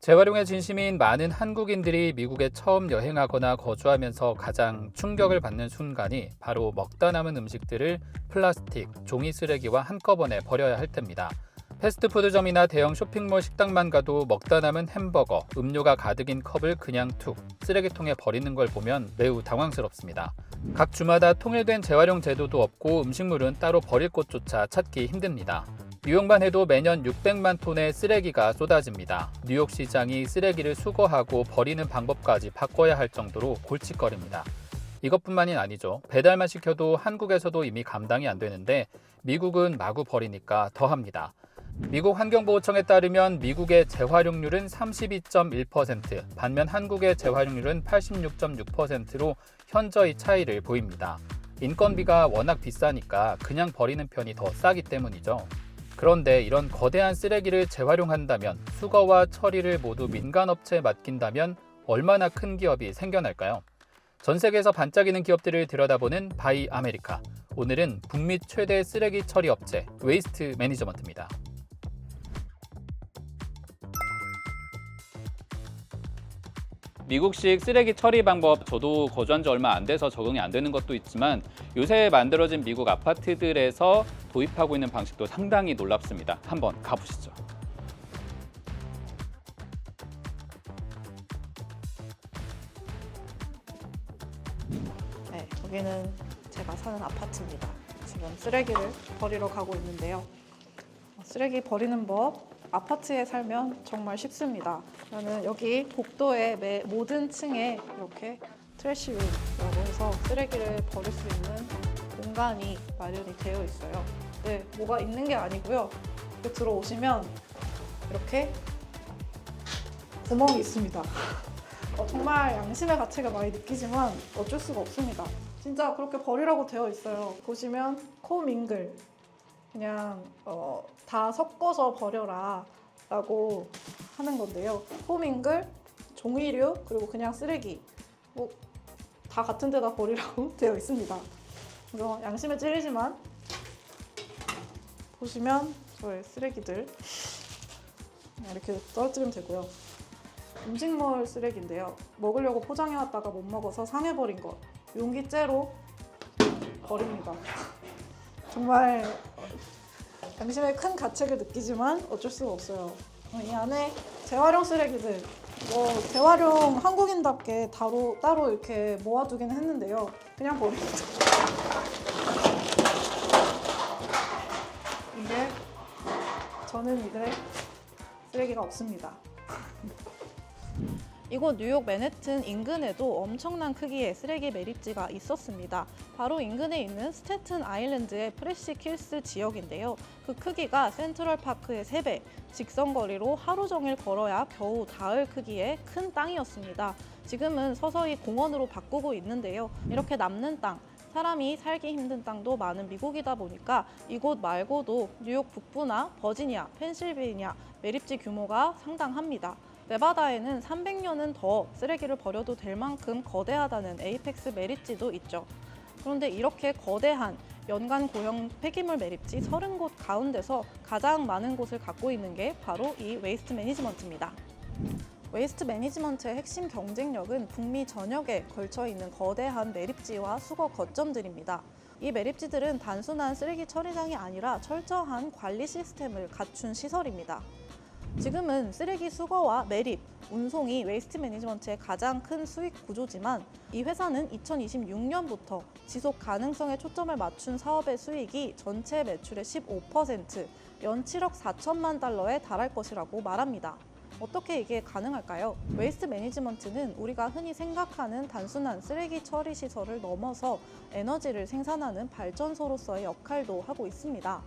재활용에 진심인 많은 한국인들이 미국에 처음 여행하거나 거주하면서 가장 충격을 받는 순간이 바로 먹다 남은 음식들을 플라스틱, 종이 쓰레기와 한꺼번에 버려야 할 때입니다. 패스트푸드점이나 대형 쇼핑몰 식당만 가도 먹다 남은 햄버거, 음료가 가득인 컵을 그냥 툭 쓰레기통에 버리는 걸 보면 매우 당황스럽습니다. 각 주마다 통일된 재활용 제도도 없고 음식물은 따로 버릴 곳조차 찾기 힘듭니다. 뉴욕만 해도 매년 600만 톤의 쓰레기가 쏟아집니다. 뉴욕 시장이 쓰레기를 수거하고 버리는 방법까지 바꿔야 할 정도로 골칫거립니다. 이것뿐만이 아니죠. 배달만 시켜도 한국에서도 이미 감당이 안 되는데 미국은 마구 버리니까 더합니다. 미국 환경보호청에 따르면 미국의 재활용률은 32.1%, 반면 한국의 재활용률은 86.6%로 현저히 차이를 보입니다. 인건비가 워낙 비싸니까 그냥 버리는 편이 더 싸기 때문이죠. 그런데 이런 거대한 쓰레기를 재활용한다면, 수거와 처리를 모두 민간업체에 맡긴다면 얼마나 큰 기업이 생겨날까요? 전 세계에서 반짝이는 기업들을 들여다보는 바이 아메리카. 오늘은 북미 최대 쓰레기 처리 업체 웨이스트 매니저먼트입니다. 미국식 쓰레기 처리 방법, 저도 거주한 지 얼마 안 돼서 적응이 안 되는 것도 있지만 요새 만들어진 미국 아파트들에서 도입하고 있는 방식도 상당히 놀랍습니다. 한번 가보시죠. 네, 여기는 제가 사는 아파트입니다. 지금 쓰레기를 버리러 가고 있는데요. 쓰레기 버리는 법, 아파트에 살면 정말 쉽습니다. 저는 여기 복도의 모든 층에 이렇게 트래시룸이라고 해서 쓰레기를 버릴 수 있는 공간이 마련이 되어 있어요. 네, 뭐가 있는 게 아니고요. 이렇게 들어오시면 이렇게 구멍이 있습니다. 정말 양심의 가책을 많이 느끼지만 어쩔 수가 없습니다. 진짜 그렇게 버리라고 되어 있어요. 보시면 코밍글, 그냥 다 섞어서 버려라 라고 하는 건데요. 코밍글, 종이류, 그리고 그냥 쓰레기 다 같은 데다 버리라고 되어 있습니다. 그래서 양심에 찔리지만 보시면 저의 쓰레기들 이렇게 떨어뜨리면 되고요. 음식물 쓰레기인데요. 먹으려고 포장해왔다가 못 먹어서 상해버린 것, 용기째로 버립니다. 정말 양심에 큰 가책을 느끼지만 어쩔 수가 없어요. 이 안에 재활용 쓰레기들, 재활용 한국인답게 따로 이렇게 모아두기는 했는데요. 그냥 버립니다. 저는 이들의 쓰레기가 없습니다. 이곳 뉴욕 맨해튼 인근에도 엄청난 크기의 쓰레기 매립지가 있었습니다. 바로 인근에 있는 스태튼 아일랜드의 프레시킬스 지역인데요. 그 크기가 센트럴파크의 3배, 직선거리로 하루 종일 걸어야 겨우 닿을 크기의 큰 땅이었습니다. 지금은 서서히 공원으로 바꾸고 있는데요. 이렇게 남는 땅, 사람이 살기 힘든 땅도 많은 미국이다 보니까 이곳 말고도 뉴욕 북부나 버지니아, 펜실베이니아 매립지 규모가 상당합니다. 네바다에는 300년은 더 쓰레기를 버려도 될 만큼 거대하다는 에이펙스 매립지도 있죠. 그런데 이렇게 거대한 연간 고형 폐기물 매립지 30곳 가운데서 가장 많은 곳을 갖고 있는 게 바로 이 웨이스트 매니지먼트입니다. 웨이스트 매니지먼트의 핵심 경쟁력은 북미 전역에 걸쳐 있는 거대한 매립지와 수거 거점들입니다. 이 매립지들은 단순한 쓰레기 처리장이 아니라 철저한 관리 시스템을 갖춘 시설입니다. 지금은 쓰레기 수거와 매립, 운송이 웨이스트 매니지먼트의 가장 큰 수익 구조지만 이 회사는 2026년부터 지속 가능성에 초점을 맞춘 사업의 수익이 전체 매출의 15%, 연 7억 4천만 달러에 달할 것이라고 말합니다. 어떻게 이게 가능할까요? 웨이스트 매니지먼트는 우리가 흔히 생각하는 단순한 쓰레기 처리 시설을 넘어서 에너지를 생산하는 발전소로서의 역할도 하고 있습니다.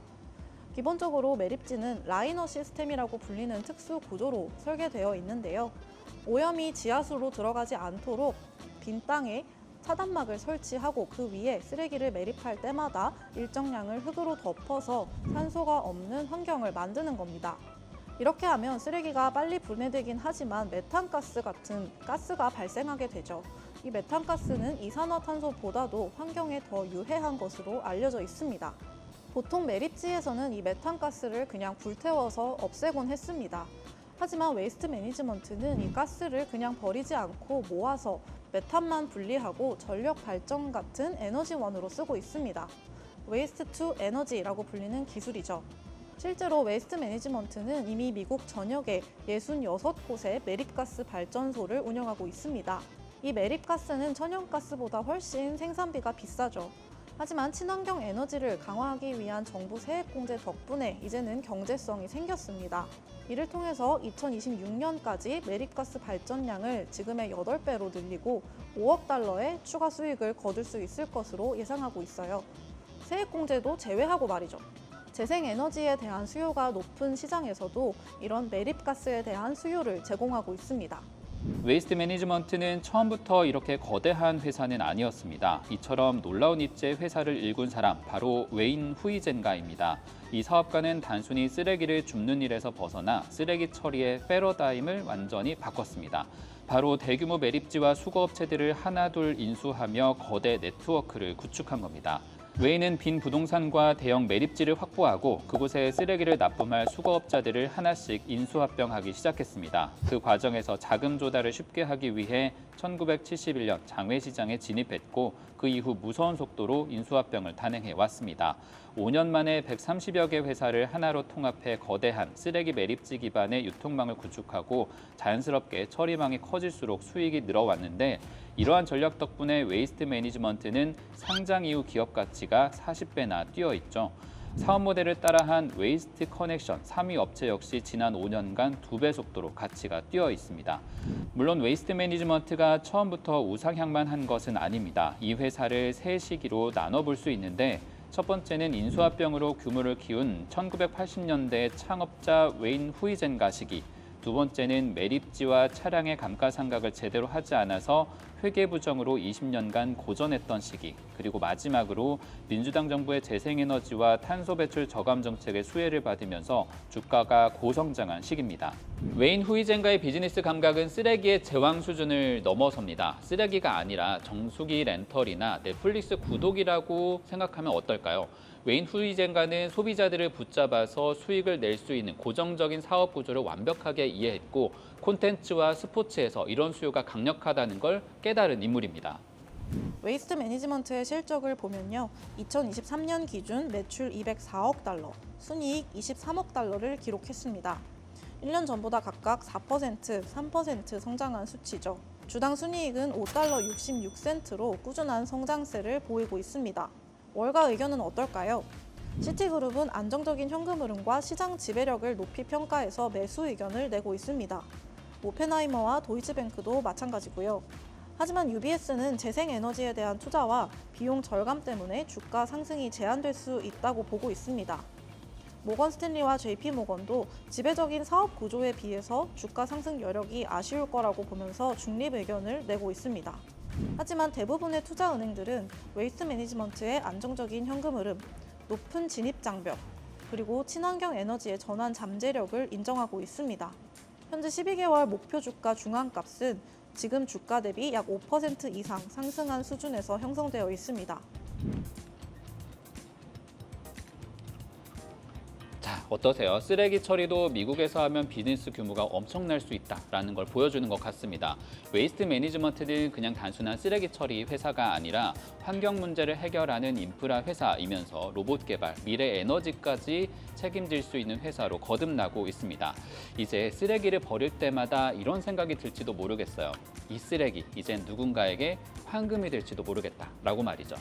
기본적으로 매립지는 라이너 시스템이라고 불리는 특수 구조로 설계되어 있는데요. 오염이 지하수로 들어가지 않도록 빈 땅에 차단막을 설치하고 그 위에 쓰레기를 매립할 때마다 일정량을 흙으로 덮어서 산소가 없는 환경을 만드는 겁니다. 이렇게 하면 쓰레기가 빨리 분해되긴 하지만 메탄가스 같은 가스가 발생하게 되죠. 이 메탄가스는 이산화탄소보다도 환경에 더 유해한 것으로 알려져 있습니다. 보통 매립지에서는 이 메탄가스를 그냥 불태워서 없애곤 했습니다. 하지만 웨이스트 매니지먼트는 이 가스를 그냥 버리지 않고 모아서 메탄만 분리하고 전력 발전 같은 에너지원으로 쓰고 있습니다. 웨이스트 투 에너지라고 불리는 기술이죠. 실제로 웨이스트 매니지먼트는 이미 미국 전역에 66곳의 매립가스 발전소를 운영하고 있습니다. 이 매립가스는 천연가스보다 훨씬 생산비가 비싸죠. 하지만 친환경 에너지를 강화하기 위한 정부 세액공제 덕분에 이제는 경제성이 생겼습니다. 이를 통해서 2026년까지 매립가스 발전량을 지금의 8배로 늘리고 5억 달러의 추가 수익을 거둘 수 있을 것으로 예상하고 있어요. 세액공제도 제외하고 말이죠. 재생에너지에 대한 수요가 높은 시장에서도 이런 매립가스에 대한 수요를 제공하고 있습니다. 웨이스트 매니지먼트는 처음부터 이렇게 거대한 회사는 아니었습니다. 이처럼 놀라운 입지의 회사를 일군 사람, 바로 웨인 후이젠가입니다. 이 사업가는 단순히 쓰레기를 줍는 일에서 벗어나 쓰레기 처리의 패러다임을 완전히 바꿨습니다. 바로 대규모 매립지와 수거업체들을 하나둘 인수하며 거대 네트워크를 구축한 겁니다. 웨인은 빈 부동산과 대형 매립지를 확보하고 그곳에 쓰레기를 납품할 수거업자들을 하나씩 인수합병하기 시작했습니다. 그 과정에서 자금 조달을 쉽게 하기 위해 1971년 장외시장에 진입했고 그 이후 무서운 속도로 인수합병을 단행해 왔습니다. 5년 만에 130여 개 회사를 하나로 통합해 거대한 쓰레기 매립지 기반의 유통망을 구축하고 자연스럽게 처리망이 커질수록 수익이 늘어왔는데 이러한 전략 덕분에 웨이스트 매니지먼트는 상장 이후 기업 가치가 40배나 뛰어 있죠. 사업 모델을 따라한 웨이스트 커넥션 3위 업체 역시 지난 5년간 2배 속도로 가치가 뛰어 있습니다. 물론 웨이스트 매니지먼트가 처음부터 우상향만 한 것은 아닙니다. 이 회사를 세 시기로 나눠볼 수 있는데 첫 번째는 인수합병으로 규모를 키운 1980년대 창업자 웨인 후이젠가 시기, 두 번째는 매립지와 차량의 감가상각을 제대로 하지 않아서 회계부정으로 20년간 고전했던 시기, 그리고 마지막으로 민주당 정부의 재생에너지와 탄소 배출 저감 정책의 수혜를 받으면서 주가가 고성장한 시기입니다. 웨인 후이젠가의 비즈니스 감각은 쓰레기의 제왕 수준을 넘어섭니다. 쓰레기가 아니라 정수기 렌털이나 넷플릭스 구독이라고 생각하면 어떨까요? 웨인 후이젠가는 소비자들을 붙잡아서 수익을 낼 수 있는 고정적인 사업 구조를 완벽하게 이해했고 콘텐츠와 스포츠에서 이런 수요가 강력하다는 걸 깨달은 인물입니다. 웨이스트 매니지먼트의 실적을 보면요. 2023년 기준 매출 204억 달러, 순이익 23억 달러를 기록했습니다. 1년 전보다 각각 4%, 3% 성장한 수치죠. 주당 순이익은 5달러 66센트로 꾸준한 성장세를 보이고 있습니다. 월가 의견은 어떨까요? 시티그룹은 안정적인 현금 흐름과 시장 지배력을 높이 평가해서 매수 의견을 내고 있습니다. 오펜하이머와 도이치뱅크도 마찬가지고요. 하지만 UBS는 재생에너지에 대한 투자와 비용 절감 때문에 주가 상승이 제한될 수 있다고 보고 있습니다. 모건 스탠리와 JP모건도 지배적인 사업 구조에 비해서 주가 상승 여력이 아쉬울 거라고 보면서 중립 의견을 내고 있습니다. 하지만 대부분의 투자은행들은 웨이스트 매니지먼트의 안정적인 현금 흐름, 높은 진입 장벽, 그리고 친환경 에너지의 전환 잠재력을 인정하고 있습니다. 현재 12개월 목표 주가 중앙값은 지금 주가 대비 약 5% 이상 상승한 수준에서 형성되어 있습니다. 자, 어떠세요? 쓰레기 처리도 미국에서 하면 비즈니스 규모가 엄청날 수 있다라는 걸 보여주는 것 같습니다. 웨이스트 매니지먼트는 그냥 단순한 쓰레기 처리 회사가 아니라 환경 문제를 해결하는 인프라 회사이면서 로봇 개발, 미래 에너지까지 책임질 수 있는 회사로 거듭나고 있습니다. 이제 쓰레기를 버릴 때마다 이런 생각이 들지도 모르겠어요. 이 쓰레기, 이젠 누군가에게 황금이 될지도 모르겠다라고 말이죠.